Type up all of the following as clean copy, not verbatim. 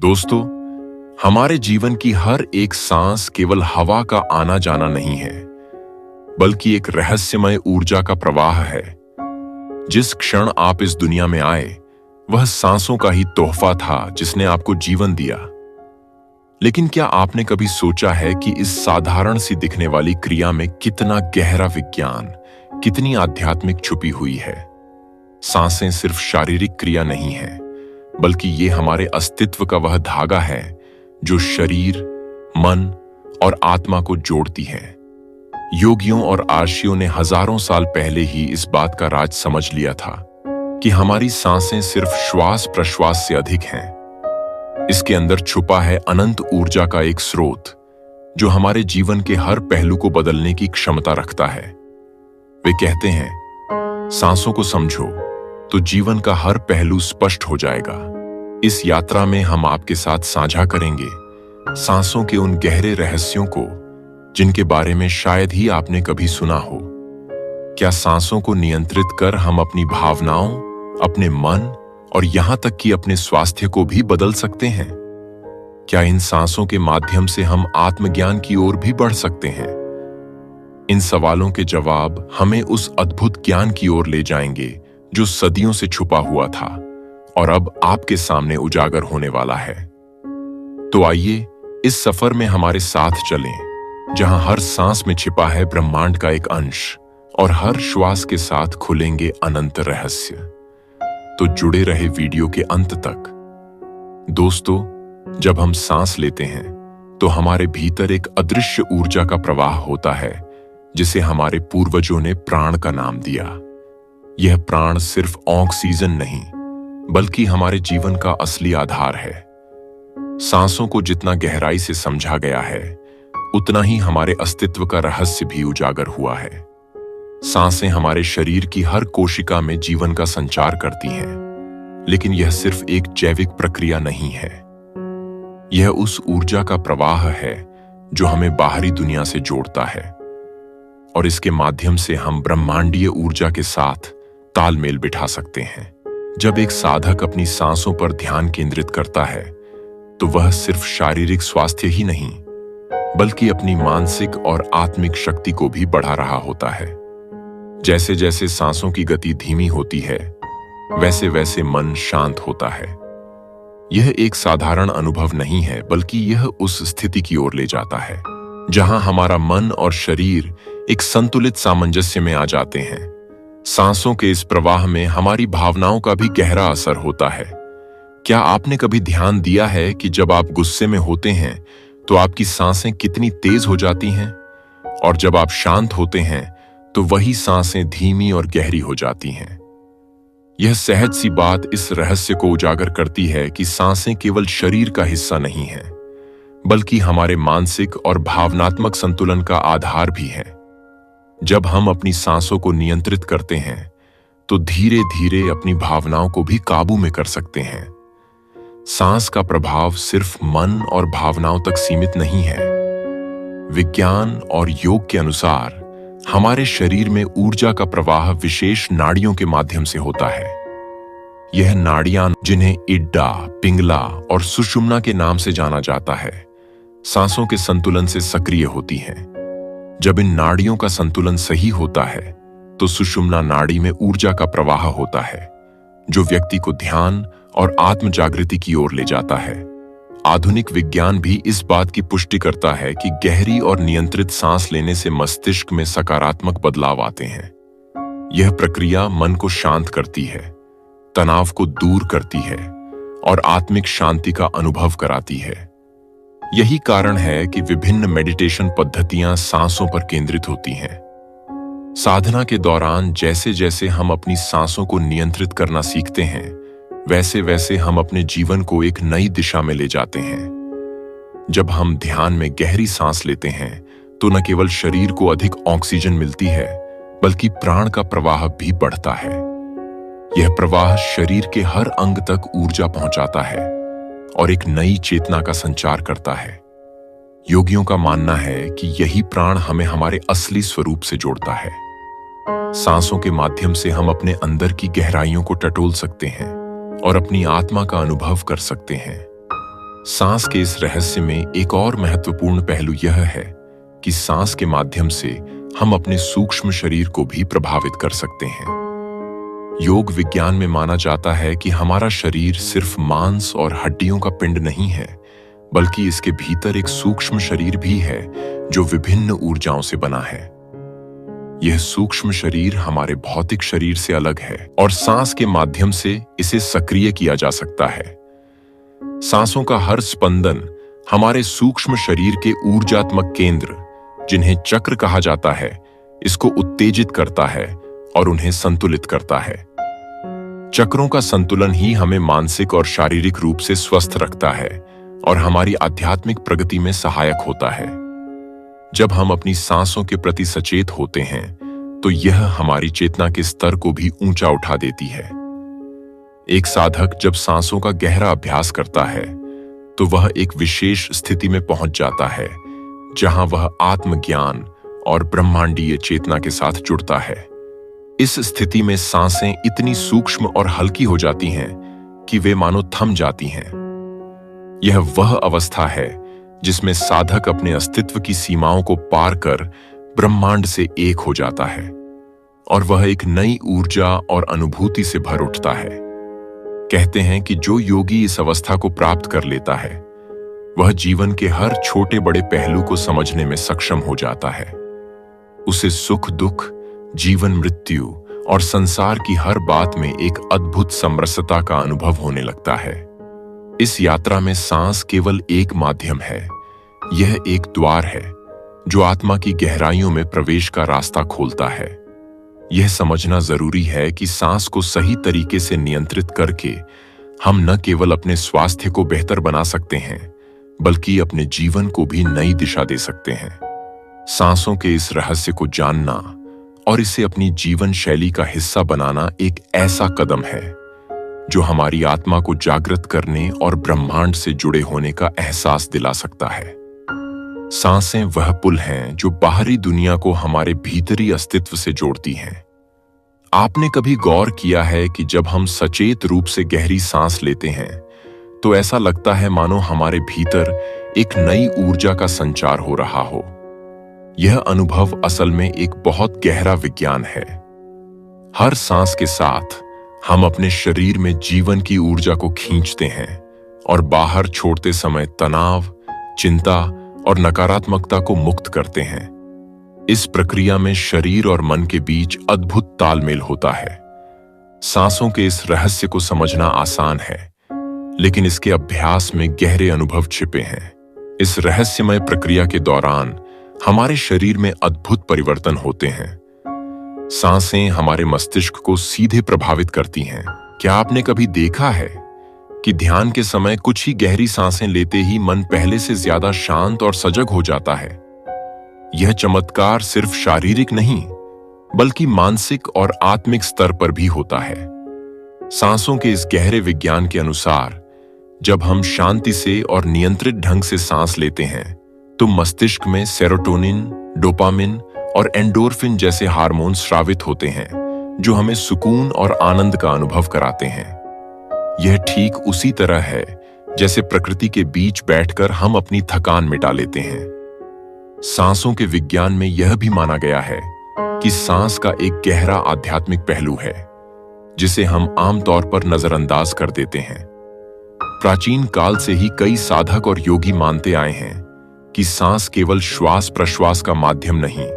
दोस्तों, हमारे जीवन की हर एक सांस केवल हवा का आना जाना नहीं है, बल्कि एक रहस्यमय ऊर्जा का प्रवाह है। जिस क्षण आप इस दुनिया में आए, वह सांसों का ही तोहफा था जिसने आपको जीवन दिया। लेकिन क्या आपने कभी सोचा है कि इस साधारण सी दिखने वाली क्रिया में कितना गहरा विज्ञान, कितनी आध्यात्मिक छुपी हुई है? सांसें सिर्फ शारीरिक क्रिया नहीं है, बल्कि ये हमारे अस्तित्व का वह धागा है जो शरीर, मन और आत्मा को जोड़ती है। योगियों और आर्षियों ने हजारों साल पहले ही इस बात का राज समझ लिया था कि हमारी सांसें सिर्फ श्वास प्रश्वास से अधिक हैं। इसके अंदर छुपा है अनंत ऊर्जा का एक स्रोत जो हमारे जीवन के हर पहलू को बदलने की क्षमता रखता है। वे कहते हैं, सांसों को समझो तो जीवन का हर पहलू स्पष्ट हो जाएगा। इस यात्रा में हम आपके साथ साझा करेंगे सांसों के उन गहरे रहस्यों को जिनके बारे में शायद ही आपने कभी सुना हो। क्या सांसों को नियंत्रित कर हम अपनी भावनाओं, अपने मन और यहां तक कि अपने स्वास्थ्य को भी बदल सकते हैं? क्या इन सांसों के माध्यम से हम आत्मज्ञान की ओर भी बढ़ सकते हैं? इन सवालों के जवाब हमें उस अद्भुत ज्ञान की ओर ले जाएंगे जो सदियों से छुपा हुआ था और अब आपके सामने उजागर होने वाला है। तो आइए इस सफर में हमारे साथ चलें, जहां हर सांस में छिपा है ब्रह्मांड का एक अंश और हर श्वास के साथ खुलेंगे अनंत रहस्य। तो जुड़े रहे वीडियो के अंत तक। दोस्तों, जब हम सांस लेते हैं तो हमारे भीतर एक अदृश्य ऊर्जा का प्रवाह होता है जिसे हमारे पूर्वजों ने प्राण का नाम दिया। यह प्राण सिर्फ ऑक्सीजन नहीं, बल्कि हमारे जीवन का असली आधार है। सांसों को जितना गहराई से समझा गया है, उतना ही हमारे अस्तित्व का रहस्य भी उजागर हुआ है। सांसें हमारे शरीर की हर कोशिका में जीवन का संचार करती हैं, लेकिन यह सिर्फ एक जैविक प्रक्रिया नहीं है। यह उस ऊर्जा का प्रवाह है जो हमें बाहरी दुनिया से जोड़ता है और इसके माध्यम से हम ब्रह्मांडीय ऊर्जा के साथ तालमेल बिठा सकते हैं। जब एक साधक अपनी सांसों पर ध्यान केंद्रित करता है, तो वह सिर्फ शारीरिक स्वास्थ्य ही नहीं, बल्कि अपनी मानसिक और आत्मिक शक्ति को भी बढ़ा रहा होता है। जैसे जैसे सांसों की गति धीमी होती है, वैसे वैसे मन शांत होता है। यह एक साधारण अनुभव नहीं है, बल्कि यह उस स्थिति की ओर ले जाता है जहां हमारा मन और शरीर एक संतुलित सामंजस्य में आ जाते हैं। सांसों के इस प्रवाह में हमारी भावनाओं का भी गहरा असर होता है। क्या आपने कभी ध्यान दिया है कि जब आप गुस्से में होते हैं तो आपकी सांसें कितनी तेज हो जाती हैं, और जब आप शांत होते हैं तो वही सांसें धीमी और गहरी हो जाती हैं? यह सहज सी बात इस रहस्य को उजागर करती है कि सांसें केवल शरीर का हिस्सा नहीं हैं, बल्कि हमारे मानसिक और भावनात्मक संतुलन का आधार भी है। जब हम अपनी सांसों को नियंत्रित करते हैं, तो धीरे धीरे अपनी भावनाओं को भी काबू में कर सकते हैं। सांस का प्रभाव सिर्फ मन और भावनाओं तक सीमित नहीं है। विज्ञान और योग के अनुसार हमारे शरीर में ऊर्जा का प्रवाह विशेष नाड़ियों के माध्यम से होता है। यह नाड़ियां, जिन्हें इड्डा, पिंगला और सुषुम्ना के नाम से जाना जाता है, सांसों के संतुलन से सक्रिय होती हैं। जब इन नाड़ियों का संतुलन सही होता है, तो सुषुम्ना नाड़ी में ऊर्जा का प्रवाह होता है, जो व्यक्ति को ध्यान और आत्म जागृति की ओर ले जाता है। आधुनिक विज्ञान भी इस बात की पुष्टि करता है कि गहरी और नियंत्रित सांस लेने से मस्तिष्क में सकारात्मक बदलाव आते हैं। यह प्रक्रिया मन को शांत करती है, तनाव को दूर करती है और आत्मिक शांति का अनुभव कराती है। यही कारण है कि विभिन्न मेडिटेशन पद्धतियां सांसों पर केंद्रित होती हैं। साधना के दौरान जैसे जैसे हम अपनी सांसों को नियंत्रित करना सीखते हैं, वैसे वैसे हम अपने जीवन को एक नई दिशा में ले जाते हैं। जब हम ध्यान में गहरी सांस लेते हैं, तो न केवल शरीर को अधिक ऑक्सीजन मिलती है, बल्कि प्राण का प्रवाह भी बढ़ता है। यह प्रवाह शरीर के हर अंग तक ऊर्जा पहुंचाता है और एक नई चेतना का संचार करता है। योगियों का मानना है कि यही प्राण हमें हमारे असली स्वरूप से जोड़ता है। सांसों के माध्यम से हम अपने अंदर की गहराइयों को टटोल सकते हैं और अपनी आत्मा का अनुभव कर सकते हैं। सांस के इस रहस्य में एक और महत्वपूर्ण पहलू यह है कि सांस के माध्यम से हम अपने सूक्ष्म शरीर को भी प्रभावित कर सकते हैं। योग विज्ञान में माना जाता है कि हमारा शरीर सिर्फ मांस और हड्डियों का पिंड नहीं है, बल्कि इसके भीतर एक सूक्ष्म शरीर भी है जो विभिन्न ऊर्जाओं से बना है। यह सूक्ष्म शरीर हमारे भौतिक शरीर से अलग है और सांस के माध्यम से इसे सक्रिय किया जा सकता है। सांसों का हर स्पंदन हमारे सूक्ष्म शरीर के ऊर्जात्मक केंद्र, जिन्हें चक्र कहा जाता है, इसको उत्तेजित करता है और उन्हें संतुलित करता है। चक्रों का संतुलन ही हमें मानसिक और शारीरिक रूप से स्वस्थ रखता है और हमारी आध्यात्मिक प्रगति में सहायक होता है। जब हम अपनी सांसों के प्रति सचेत होते हैं, तो यह हमारी चेतना के स्तर को भी ऊंचा उठा देती है। एक साधक जब सांसों का गहरा अभ्यास करता है, तो वह एक विशेष स्थिति में पहुंच जाता है, जहां वह आत्मज्ञान और ब्रह्मांडीय चेतना के साथ जुड़ता है। इस स्थिति में सांसें इतनी सूक्ष्म और हल्की हो जाती हैं कि वे मानो थम जाती हैं। यह वह अवस्था है जिसमें साधक अपने अस्तित्व की सीमाओं को पार कर ब्रह्मांड से एक हो जाता है और वह एक नई ऊर्जा और अनुभूति से भर उठता है। कहते हैं कि जो योगी इस अवस्था को प्राप्त कर लेता है, वह जीवन के हर छोटे बड़े पहलू को समझने में सक्षम हो जाता है। उसे सुख दुख, जीवन मृत्यु और संसार की हर बात में एक अद्भुत समरसता का अनुभव होने लगता है। इस यात्रा में सांस केवल एक माध्यम है, यह एक द्वार है जो आत्मा की गहराइयों में प्रवेश का रास्ता खोलता है। यह समझना जरूरी है कि सांस को सही तरीके से नियंत्रित करके हम न केवल अपने स्वास्थ्य को बेहतर बना सकते हैं, बल्कि अपने जीवन को भी नई दिशा दे सकते हैं। सांसों के इस रहस्य को जानना और इसे अपनी जीवन शैली का हिस्सा बनाना एक ऐसा कदम है जो हमारी आत्मा को जागृत करने और ब्रह्मांड से जुड़े होने का एहसास दिला सकता है। सांसें वह पुल हैं जो बाहरी दुनिया को हमारे भीतरी अस्तित्व से जोड़ती हैं। आपने कभी गौर किया है कि जब हम सचेत रूप से गहरी सांस लेते हैं, तो ऐसा लगता है मानो हमारे भीतर एक नई ऊर्जा का संचार हो रहा हो। यह अनुभव असल में एक बहुत गहरा विज्ञान है। हर सांस के साथ हम अपने शरीर में जीवन की ऊर्जा को खींचते हैं और बाहर छोड़ते समय तनाव, चिंता और नकारात्मकता को मुक्त करते हैं। इस प्रक्रिया में शरीर और मन के बीच अद्भुत तालमेल होता है। सांसों के इस रहस्य को समझना आसान है, लेकिन इसके अभ्यास में गहरे अनुभव छिपे हैं। इस रहस्यमय प्रक्रिया के दौरान हमारे शरीर में अद्भुत परिवर्तन होते हैं। सांसें हमारे मस्तिष्क को सीधे प्रभावित करती हैं। क्या आपने कभी देखा है कि ध्यान के समय कुछ ही गहरी सांसें लेते ही मन पहले से ज्यादा शांत और सजग हो जाता है? यह चमत्कार सिर्फ शारीरिक नहीं, बल्कि मानसिक और आत्मिक स्तर पर भी होता है। सांसों के इस गहरे विज्ञान के अनुसार, जब हम शांति से और नियंत्रित ढंग से सांस लेते हैं, तो मस्तिष्क में सेरोटोनिन, डोपामिन और एंडोर्फिन जैसे हार्मोन स्रावित होते हैं, जो हमें सुकून और आनंद का अनुभव कराते हैं। यह ठीक उसी तरह है जैसे प्रकृति के बीच बैठकर हम अपनी थकान मिटा लेते हैं। सांसों के विज्ञान में यह भी माना गया है कि सांस का एक गहरा आध्यात्मिक पहलू है, जिसे हम आमतौर पर नजरअंदाज कर देते हैं। प्राचीन काल से ही कई साधक और योगी मानते आए हैं कि सांस केवल श्वास प्रश्वास का माध्यम नहीं,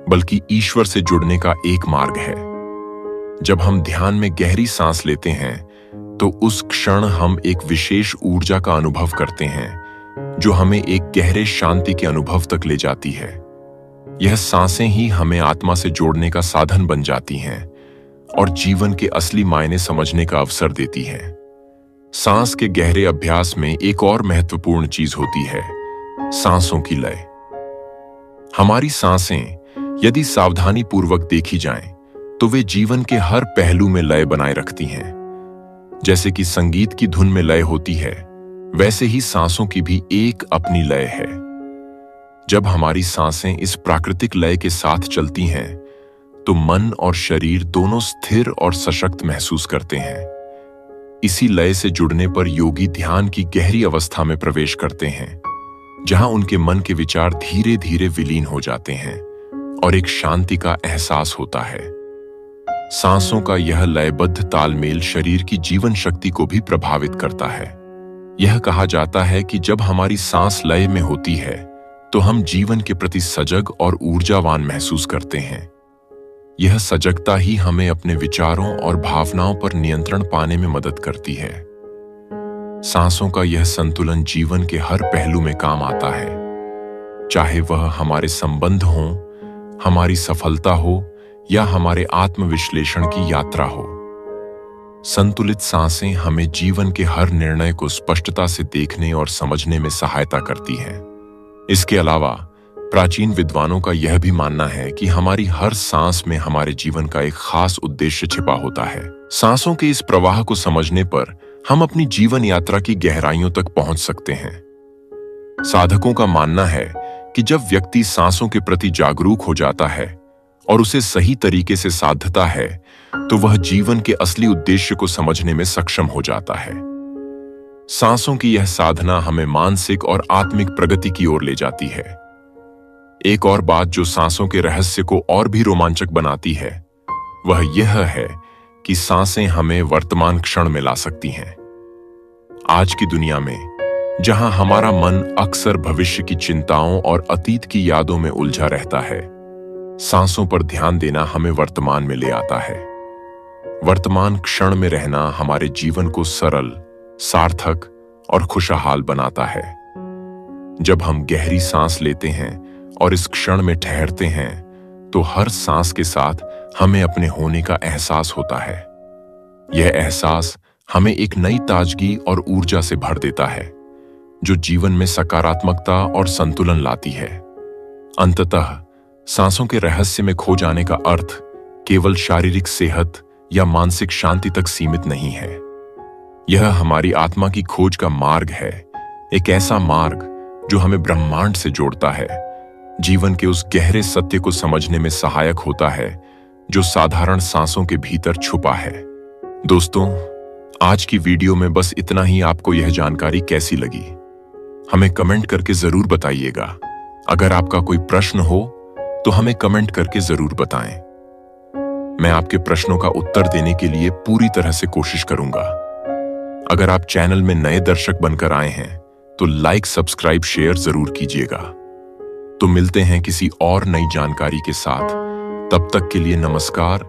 बल्कि ईश्वर से जुड़ने का एक मार्ग है। जब हम ध्यान में गहरी सांस लेते हैं, तो उस क्षण हम एक विशेष ऊर्जा का अनुभव करते हैं, जो हमें एक गहरे शांति के अनुभव तक ले जाती है। यह सांसें ही हमें आत्मा से जोड़ने का साधन बन जाती हैं और जीवन के असली मायने समझने का अवसर देती हैं। सांस के गहरे अभ्यास में एक और महत्वपूर्ण चीज होती है, सांसों की लय। हमारी सांसें यदि सावधानी पूर्वक देखी जाएं, तो वे जीवन के हर पहलू में लय बनाए रखती हैं। जैसे कि संगीत की धुन में लय होती है, वैसे ही सांसों की भी एक अपनी लय है। जब हमारी सांसें इस प्राकृतिक लय के साथ चलती हैं, तो मन और शरीर दोनों स्थिर और सशक्त महसूस करते हैं। इसी लय से जुड़ने पर योगी ध्यान की गहरी अवस्था में प्रवेश करते हैं, जहां उनके मन के विचार धीरे धीरे विलीन हो जाते हैं और एक शांति का एहसास होता है। सांसों का यह लयबद्ध तालमेल शरीर की जीवन शक्ति को भी प्रभावित करता है। यह कहा जाता है कि जब हमारी सांस लय में होती है तो हम जीवन के प्रति सजग और ऊर्जावान महसूस करते हैं। यह सजगता ही हमें अपने विचारों और भावनाओं पर नियंत्रण पाने में मदद करती है। सांसों का यह संतुलन जीवन के हर पहलू में काम आता है, चाहे वह हमारे संबंध हो, हमारी सफलता हो या हमारे आत्मविश्लेषण की यात्रा हो। संतुलित सांसें हमें जीवन के हर निर्णय को स्पष्टता से देखने और समझने में सहायता करती हैं। इसके अलावा प्राचीन विद्वानों का यह भी मानना है कि हमारी हर सांस में हमारे जीवन का एक खास उद्देश्य छिपा होता है। सांसों के इस प्रवाह को समझने पर हम अपनी जीवन यात्रा की गहराइयों तक पहुंच सकते हैं। साधकों का मानना है कि जब व्यक्ति सांसों के प्रति जागरूक हो जाता है और उसे सही तरीके से साधता है, तो वह जीवन के असली उद्देश्य को समझने में सक्षम हो जाता है। सांसों की यह साधना हमें मानसिक और आत्मिक प्रगति की ओर ले जाती है। एक और बात जो सांसों के रहस्य को और भी रोमांचक बनाती है, वह यह है कि सांसें हमें वर्तमान क्षण में ला सकती हैं। आज की दुनिया में, जहां हमारा मन अक्सर भविष्य की चिंताओं और अतीत की यादों में उलझा रहता है, सांसों पर ध्यान देना हमें वर्तमान में ले आता है। वर्तमान क्षण में रहना हमारे जीवन को सरल, सार्थक और खुशहाल बनाता है। जब हम गहरी सांस लेते हैं और इस क्षण में ठहरते हैं, तो हर सांस के साथ हमें अपने होने का एहसास होता है। यह एहसास हमें एक नई ताजगी और ऊर्जा से भर देता है, जो जीवन में सकारात्मकता और संतुलन लाती है। अंततः सांसों के रहस्य में खो जाने का अर्थ केवल शारीरिक सेहत या मानसिक शांति तक सीमित नहीं है। यह हमारी आत्मा की खोज का मार्ग है, एक ऐसा मार्ग जो हमें ब्रह्मांड से जोड़ता है, जीवन के उस गहरे सत्य को समझने में सहायक होता है जो साधारण सांसों के भीतर छुपा है। दोस्तों, आज की वीडियो में बस इतना ही। आपको यह जानकारी कैसी लगी, हमें कमेंट करके जरूर बताइएगा। अगर आपका कोई प्रश्न हो तो हमें कमेंट करके जरूर बताएं। मैं आपके प्रश्नों का उत्तर देने के लिए पूरी तरह से कोशिश करूंगा। अगर आप चैनल में नए दर्शक बनकर आए हैं तो लाइक, सब्सक्राइब, शेयर जरूर कीजिएगा। तो मिलते हैं किसी और नई जानकारी के साथ। तब तक के लिए नमस्कार।